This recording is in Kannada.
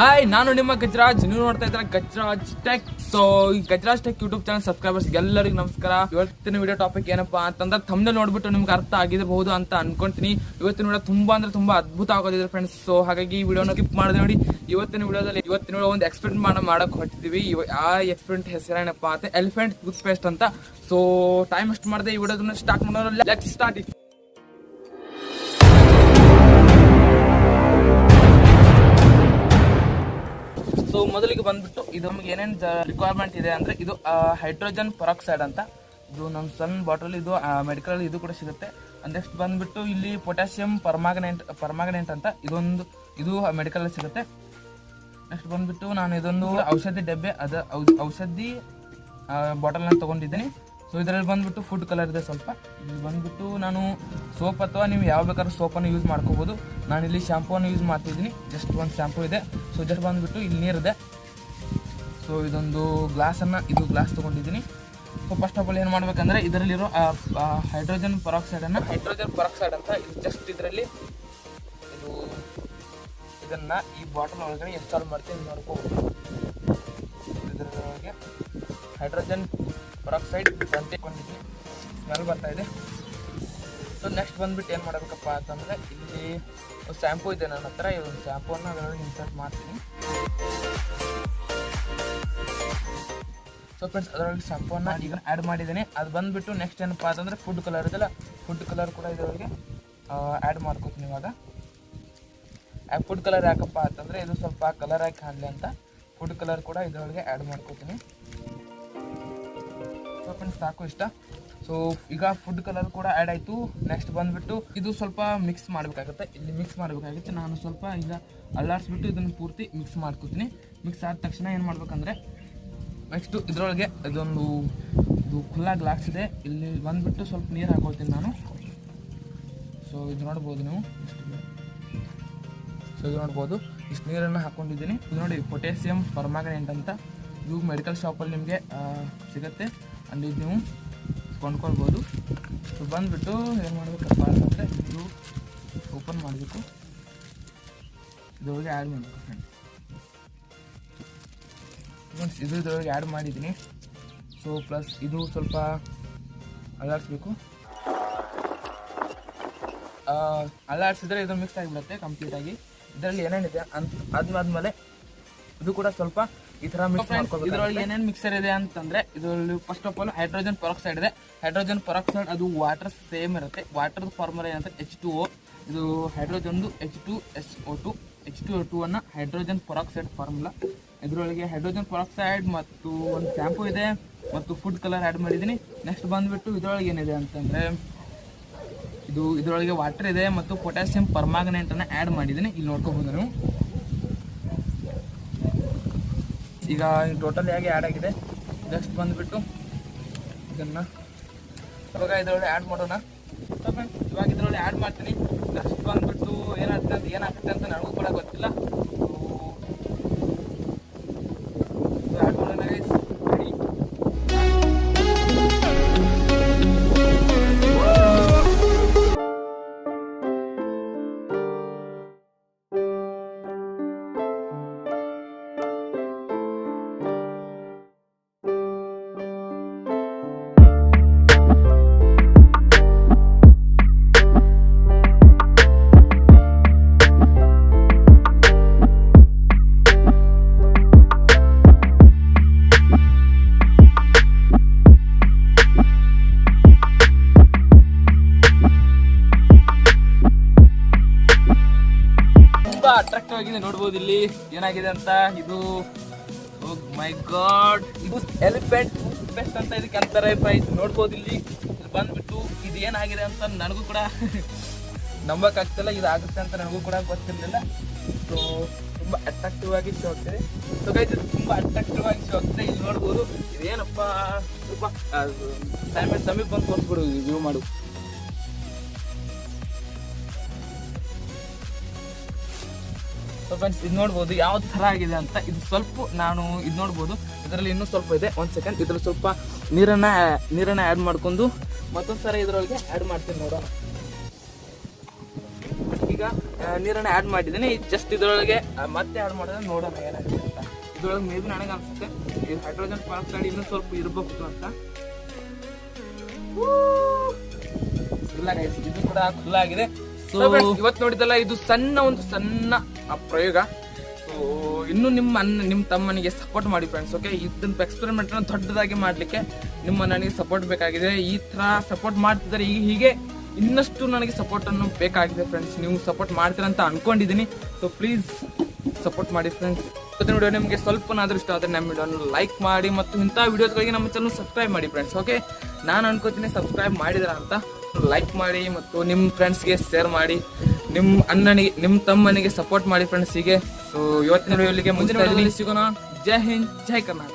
ಹಾಯ್, ನಾನು ನಿಮ್ಮ ಗಜರಾಜ್. ನೀವು ನೋಡ್ತಾ ಇದ್ದೀರಾ ಗಜರಾಜ್ ಟೆಕ್. ಸೊ ಈ Gajaraj tech YouTube channel subscribers ಎಲ್ಲರಿಗೂ ನಮಸ್ಕಾರ. ಇವತ್ತಿನ ವಿಡಿಯೋ ಟಾಪಿಕ್ ಏನಪ್ಪಾ ಅಂತಂದ್ರೆ ಥಂಬ್ನೇಲ್ ನೋಡ್ಬಿಟ್ಟು ನಿಮ್ಗೆ ಅರ್ಥ ಆಗಿರಬಹುದು ಅಂತ ಅನ್ಕೊಂತೀನಿ. ಇವತ್ತಿನ ವಿಡಿಯೋ ತುಂಬಾ ಅದ್ಭುತ ಆಗೋದಿದೆ ಫ್ರೆಂಡ್ಸ್. ಸೊ ಹಾಗಾಗಿ ಈ ವಿಡಿಯೋನ ಸ್ಕಿಪ್ ಮಾಡಿದೆ ನೋಡಿ. ಇವತ್ತಿನ ವಿಡಿಯೋ ಒಂದು ಎಕ್ಸ್ಪೆರಿಮೆಂಟ್ ಮಾಡಕ್ ಹೊಟ್ಟಿದೀವಿ. ಆ ಎಕ್ಸ್ಪೆರಿಮೆಂಟ್ ಹೆಸರೇನಪ್ಪಾ ಅಂತ ಎಲಿಫೆಂಟ್ ಟೂತ್ಪೇಸ್ಟ್ ಅಂತ. ಸೊ ಟೈಮ್ ಅಷ್ಟು ಮಾಡಿದೆ ಈ ವಿಡಿಯೋದನ್ನ ಸ್ಟಾರ್ಟ್ ಮಾಡೋಣ. Let's start it. ಸೊ ಮೊದಲಿಗೆ ಬಂದ್ಬಿಟ್ಟು ಇದು ನಮ್ಗೆ ಏನೇನು ರಿಕ್ವೈರ್ಮೆಂಟ್ ಇದೆ ಅಂದ್ರೆ ಇದು ಹೈಡ್ರೋಜನ್ ಪರಾಕ್ಸೈಡ್ ಅಂತ. ಇದು ನಮ್ಮ ಸಣ್ಣ ಬಾಟಲ್. ಇದು ಮೆಡಿಕಲ್ ಇದು ಕೂಡ ಸಿಗುತ್ತೆ. ನೆಕ್ಸ್ಟ್ ಬಂದ್ಬಿಟ್ಟು ಇಲ್ಲಿ ಪೊಟ್ಯಾಸಿಯಂ ಪರ್ಮಾಂಗನೇಟ್ ಅಂತ ಇದು ಮೆಡಿಕಲ್ ಸಿಗುತ್ತೆ. ನೆಕ್ಸ್ಟ್ ಬಂದ್ಬಿಟ್ಟು ನಾನು ಇದೊಂದು ಔಷಧಿ ಡಬ್ಬೆ ಔಷಧಿ ಬಾಟಲ್ನ ತಗೊಂಡಿದ್ದೀನಿ. ಸೊ ಇದರಲ್ಲಿ ಬಂದ್ಬಿಟ್ಟು ಫುಡ್ ಕಲರ್ ಇದೆ ಸ್ವಲ್ಪ. ಇಲ್ಲಿ ಬಂದ್ಬಿಟ್ಟು ನಾನು ಸೋಪ್ ಅಥವಾ ನೀವು ಯಾವ ಬೇಕಾದ್ರೂ ಸೋಪನ್ನು ಯೂಸ್ ಮಾಡ್ಕೋಬೋದು. ನಾನಿಲ್ಲಿ ಶಾಂಪೂವನ್ನು ಯೂಸ್ ಮಾಡ್ತಿದ್ದೀನಿ. ಜಸ್ಟ್ ಒಂದು ಶಾಂಪೂ ಇದೆ. ಸೊ ಜಸ್ಟ್ ಬಂದ್ಬಿಟ್ಟು ಇಲ್ಲಿ ನೀರಿದೆ. ಸೊ ಇದೊಂದು ಗ್ಲಾಸ್ ತೊಗೊಂಡಿದ್ದೀನಿ. ಸೊ ಫಸ್ಟ್ ಆಫ್ ಆಲ್ ಏನು ಮಾಡ್ಬೇಕಂದ್ರೆ ಇದರಲ್ಲಿರೋ ಹೈಡ್ರೋಜನ್ ಪರಾಕ್ಸೈಡ್ ಅಂತ ಇದು ಜಸ್ಟ್ ಇದರಲ್ಲಿ ಇದನ್ನ ಈ ಬಾಟಲ್ ಒಳಗಡೆ ಇನ್ಸ್ಟಾಲ್ ಮಾಡ್ತೀನಿ ನೋಡ್ಕೋಬೋದು. ಇದರೊಳಗೆ ಹೈಡ್ರೋಜನ್ ಪರಾಕ್ಸೈಡ್ ತಂತಿಕೊಂಡಿದ್ದೀನಿ. ಸ್ಮೆಲ್ ಬರ್ತಾ ಇದೆ. ಸೊ ನೆಕ್ಸ್ಟ್ ಬಂದ್ಬಿಟ್ಟು ಏನು ಮಾಡಬೇಕಪ್ಪ ಅಂತಂದರೆ ಇಲ್ಲಿ ಒಂದು ಶಾಂಪೂ ಇದೆ ನನ್ನ ಹತ್ರ. ಈ ಒಂದು ಶಾಂಪೂನ ಅದರೊಳಗೆ ಇನ್ಸರ್ಟ್ ಮಾಡ್ತೀನಿ. ಸೊ ಫ್ರೆಂಡ್ಸ್ ಅದರೊಳಗೆ ಶಾಂಪೂನ ಈಗ ಆ್ಯಡ್ ಮಾಡಿದ್ದೀನಿ. ಅದು ಬಂದುಬಿಟ್ಟು ನೆಕ್ಸ್ಟ್ ಏನಪ್ಪ ಅಂತಂದರೆ ಫುಡ್ ಕಲರ್ ಇದೆಲ್ಲ, ಫುಡ್ ಕಲರ್ ಕೂಡ ಇದರೊಳಗೆ ಆ್ಯಡ್ ಮಾಡ್ಕೋತೀನಿ ಇವಾಗ. ಫುಡ್ ಕಲರ್ ಯಾಕಪ್ಪ ಅಂತಂದರೆ ಇದು ಸ್ವಲ್ಪ ಕಲರ್ ಆಗಿ ಕಾಣಲಿ ಅಂತ ಫುಡ್ ಕಲರ್ ಕೂಡ ಇದರೊಳಗೆ ಆ್ಯಡ್ ಮಾಡ್ಕೋತೀನಿ. ಸೊ ಫ್ರೆಂಡ್ಸ್ ಸಾಕು ಇಷ್ಟ. ಸೊ ಈಗ ಫುಡ್ ಕಲರ್ ಕೂಡ ಆ್ಯಡ್ ಆಯಿತು. ನೆಕ್ಸ್ಟ್ ಬಂದುಬಿಟ್ಟು ಇದು ಸ್ವಲ್ಪ ಮಿಕ್ಸ್ ಮಾಡಬೇಕಾಗುತ್ತೆ. ಇಲ್ಲಿ ಮಿಕ್ಸ್ ಮಾಡಬೇಕಾಗುತ್ತೆ. ನಾನು ಸ್ವಲ್ಪ ಈಗ ಅಲ್ಲಾಡಿಸ್ಬಿಟ್ಟು ಇದನ್ನು ಪೂರ್ತಿ ಮಿಕ್ಸ್ ಮಾಡ್ಕೋತೀನಿ. ಮಿಕ್ಸ್ ಆದ ತಕ್ಷಣ ಏನು ಮಾಡ್ಬೇಕಂದ್ರೆ ನೆಕ್ಸ್ಟು ಇದರೊಳಗೆ ಇದು ಖುಲ್ಲಾ ಗ್ಲಾಸ್ ಇದೆ. ಇಲ್ಲಿ ಬಂದುಬಿಟ್ಟು ಸ್ವಲ್ಪ ನೀರು ಹಾಕೊಳ್ತೀನಿ ನಾನು. ಸೊ ಇದು ನೋಡ್ಬೋದು ನೀವು. ಸೊ ಇದು ನೋಡ್ಬೋದು ಇಷ್ಟು ನೀರನ್ನು ಹಾಕ್ಕೊಂಡಿದ್ದೀನಿ. ಇದು ನೋಡಿ ಪೊಟ್ಯಾಸಿಯಂ ಪರ್ಮಾಂಗನೇಟ್ ಅಂತ. ಇದು ಮೆಡಿಕಲ್ ಶಾಪಲ್ಲಿ ನಿಮಗೆ ಸಿಗುತ್ತೆ. ಅಂಡ್ ಇದು ನೀವು ಕೊಂಡ್ಕೊಳ್ಬೋದು. ಸೊ ಬಂದುಬಿಟ್ಟು ಏನು ಮಾಡಬೇಕಪ್ಪ ಅಂತಂದರೆ ಇದು ಓಪನ್ ಮಾಡಬೇಕು. ಇದರೊಳಗೆ ಆ್ಯಡ್ ಮಾಡಬೇಕು ಫ್ರೆಂಡ್ಸ್. ಇದರೊಳಗೆ ಆ್ಯಡ್ ಮಾಡಿದ್ದೀನಿ. ಸೊ ಪ್ಲಸ್ ಇದು ಸ್ವಲ್ಪ ಅಲ್ಲಾಡಿಸ್ಬೇಕು. ಅಲ್ಲಾಡಿಸಿದ್ರೆ ಇದು ಮಿಕ್ಸ್ ಆಗಿಬಿಡುತ್ತೆ ಕಂಪ್ಲೀಟಾಗಿ. ಇದರಲ್ಲಿ ಏನೇನಿದೆ ಆದ್ಮೇಲೆ ಇದು ಕೂಡ ಸ್ವಲ್ಪ ಈ ಥರ ಮಿಕ್ಸ್ ಮಾಡ್ಕೋಬೇಕು. ಇದರೊಳಗೆ ಏನೇನು ಮಿಕ್ಸರ್ ಇದೆ ಅಂತಂದರೆ ಇದರಲ್ಲಿ first of all hydrogen peroxide ಇದೆ. ಹೈಡ್ರೋಜನ್ ಪರಾಕ್ಸೈಡ್ ಅದು ವಾಟರ್ ಸೇಮ್ ಇರುತ್ತೆ. ವಾಟರ್ದು ಫಾರ್ಮುಲಾ ಏನಂತ H2O. ಇದು ಹೈಡ್ರೋಜನ್ದು H2O2 ಅನ್ನು ಹೈಡ್ರೋಜನ್ ಪರಾಕ್ಸೈಡ್ ಫಾರ್ಮುಲಾ. ಇದರೊಳಗೆ ಹೈಡ್ರೋಜನ್ ಪರಾಕ್ಸೈಡ್ ಮತ್ತು ಒಂದು ಶಾಂಪೂ ಇದೆ ಮತ್ತು ಫುಡ್ ಕಲರ್ ಆ್ಯಡ್ ಮಾಡಿದ್ದೀನಿ. ನೆಕ್ಸ್ಟ್ ಬಂದುಬಿಟ್ಟು ಇದರೊಳಗೆ ಏನಿದೆ ಅಂತಂದರೆ ಇದರೊಳಗೆ ವಾಟರ್ ಇದೆ ಮತ್ತು ಪೊಟ್ಯಾಸಿಯಂ ಪರ್ಮಾಂಗನೇಟನ್ನು ಆ್ಯಡ್ ಮಾಡಿದ್ದೀನಿ. ಇಲ್ಲಿ ನೋಡ್ಕೋಬೋದು ನೀವು. ಈಗ ಟೋಟಲ್ ಆಗಿ ಆ್ಯಡ್ ಆಗಿದೆ. ನೆಕ್ಸ್ಟ್ ಬಂದುಬಿಟ್ಟು ಇದನ್ನು ಇವಾಗ ಇದರೊಳಗೆ ಆ್ಯಡ್ ಮಾಡೋಣ. ಇವಾಗ ಇದರೊಳಗೆ ಆ್ಯಡ್ ಮಾಡ್ತೀನಿ. ನೆಕ್ಸ್ಟ್ ಬಂದುಬಿಟ್ಟು ಏನಾಗುತ್ತೆ ಅಂತ ನನಗೂ ಕೂಡ ಗೊತ್ತಿಲ್ಲ. ಆ್ಯಡ್ ಮಾಡೋಣ ಗೈಸ್. ರೆಡಿ. ಅಟ್ರಾಕ್ಟಿವ್ ಆಗಿದೆ. ನೋಡ್ಬೋದು ಇಲ್ಲಿ ಏನಾಗಿದೆ ಅಂತ. ಇದು ಮೈ ಗಾಡ್, ಇದು ಎಲಿಫೆಂಟ್ ಟೂತ್ಪೇಸ್ಟ್ ಅಂತ ಇದಕ್ಕೆ ಅಂತಾರೆ ಫ್ರೆಂಡ್ಸ್. ನೋಡ್ಬೋದು ಇಲ್ಲಿ ಬಂದ್ಬಿಟ್ಟು ಇದು ಏನಾಗಿದೆ ಅಂತ ನನಗೂ ಕೂಡ ನಂಬಕ್ಕಾಗ್ತಿಲ್ಲ. ಇದು ಆಗುತ್ತೆ ಅಂತ ನನಗೂ ಕೂಡ ಗೊತ್ತಿರಲಿಲ್ಲ. ಸೊ ತುಂಬ ಅಟ್ರಾಕ್ಟಿವ್ ಆಗಿ ಶೋ ಆಗ್ತಿದೆ. ಸೊ ಗೈಸ್ ಇದು ತುಂಬ ಅಟ್ರಾಕ್ಟಿವ್ ಆಗಿ ಶೋ ಆಗ್ತಿದೆ. ಇಲ್ಲಿ ನೋಡ್ಬೋದು ಇದೇನಪ್ಪ ಸ್ವಲ್ಪ ಸಮೀಪ ಬಂದು ತೋರಿಸ್ಬಿಡು ವ್ಯೂ ಮಾಡು. ಸೊ ಫ್ರೆಂಡ್ಸ್ ಇದು ನೋಡ್ಬೋದು ಯಾವ ಥರ ಆಗಿದೆ ಅಂತ. ಇದು ಸ್ವಲ್ಪ ನಾನು ಇದು ನೋಡ್ಬೋದು. ಇದರಲ್ಲಿ ಇನ್ನೂ ಸ್ವಲ್ಪ ಇದೆ. ಒಂದು ಸೆಕೆಂಡ್. ಇದರಲ್ಲಿ ಸ್ವಲ್ಪ ನೀರನ್ನು ಆ್ಯಡ್ ಮಾಡ್ಕೊಂಡು ಮತ್ತೊಂದು ಸರಿ ಇದರೊಳಗೆ ಆ್ಯಡ್ ಮಾಡ್ತೀನಿ ನೋಡೋಣ. ಈಗ ನೀರನ್ನು ಆ್ಯಡ್ ಮಾಡಿದ್ದೀನಿ. ಜಸ್ಟ್ ಇದರೊಳಗೆ ಮತ್ತೆ ಆ್ಯಡ್ ಮಾಡಿದ್ರೆ ನೋಡೋಣ ಏನಾಗುತ್ತೆ ಅಂತ. ಇದ್ರೊಳಗೆ ಮೇ ಬಿ ನನಗೆ ಅನಿಸುತ್ತೆ ಈ ಹೈಡ್ರೋಜನ್ ಪೆರಾಕ್ಸೈಡ್ ಇನ್ನೂ ಸ್ವಲ್ಪ ಇರಬೇಕು ಅಂತ. ಇಲ್ಲ ಗೈಸ್, ಇದು ಕೂಡ ಖುಲ್ಲ ಆಗಿದೆ. ಸೊ ಇವತ್ತು ನೋಡಿದಲ್ಲ, ಇದು ಸಣ್ಣ ಪ್ರಯೋಗ. ಸೊ ಇನ್ನು ನಿಮ್ಮ ತಮ್ಮನಿಗೆ ಸಪೋರ್ಟ್ ಮಾಡಿ ಫ್ರೆಂಡ್ಸ್. ಓಕೆ, ಇದನ್ನ ಎಕ್ಸ್ಪೆರಿಮೆಂಟ್ ದೊಡ್ಡದಾಗಿ ಮಾಡ್ಲಿಕ್ಕೆ ನಿಮ್ಮ ನನಗೆ ಸಪೋರ್ಟ್ ಬೇಕಾಗಿದೆ. ಈ ತರ ಸಪೋರ್ಟ್ ಮಾಡ್ತಿದ್ದಾರೆ. ಹೀಗೆ ಇನ್ನಷ್ಟು ನನಗೆ ಸಪೋರ್ಟ್ ಅನ್ನು ಬೇಕಾಗಿದೆ ಫ್ರೆಂಡ್ಸ್. ನೀವು ಸಪೋರ್ಟ್ ಮಾಡ್ತೀರಾ ಅಂತ ಅನ್ಕೊಂಡಿದ್ದೀನಿ. ಸೊ ಪ್ಲೀಸ್ ಸಪೋರ್ಟ್ ಮಾಡಿ ಫ್ರೆಂಡ್ಸ್. ಇವತ್ತಿನ ವಿಡಿಯೋ ನಿಮಗೆ ಸ್ವಲ್ಪನಾದ್ರೂ ಇಷ್ಟ ಆದರೆ ನಮ್ಮ ವಿಡಿಯೋನ ಲೈಕ್ ಮಾಡಿ ಮತ್ತು ಇಂಥ ವಿಡಿಯೋಸ್ಗಳಿಗೆ ನಮ್ಮ ಚಾನಲ್ ಸಬ್ಸ್ಕ್ರೈಬ್ ಮಾಡಿ ಫ್ರೆಂಡ್ಸ್. ಓಕೆ, ನಾನು ಅನ್ಕೋತೀನಿ ಸಬ್ಸ್ಕ್ರೈಬ್ ಮಾಡಿದ್ರ ಅಂತ. ಲೈಕ್ ಮಾಡಿ ಮತ್ತು ನಿಮ್ಮ ಫ್ರೆಂಡ್ಸ್ಗೆ ಶೇರ್ ಮಾಡಿ, ನಿಮ್ಮ ಅಣ್ಣನಿಗೆ ನಿಮ್ಮ ತಮ್ಮನಿಗೆ ಸಪೋರ್ಟ್ ಮಾಡಿ ಫ್ರೆಂಡ್ಸ್. ಹೀಗೆ ಸೊ ಇವತ್ತಿನ ವಿಡಿಯೋ ಇಲ್ಲಿಗೆ ಮುಂದಿನ ವಿಡಿಯೋದಲ್ಲಿ ಸಿಗೋಣ. ಜೈ ಹಿಂದ್, ಜೈ ಕರ್ನಾಟಕ.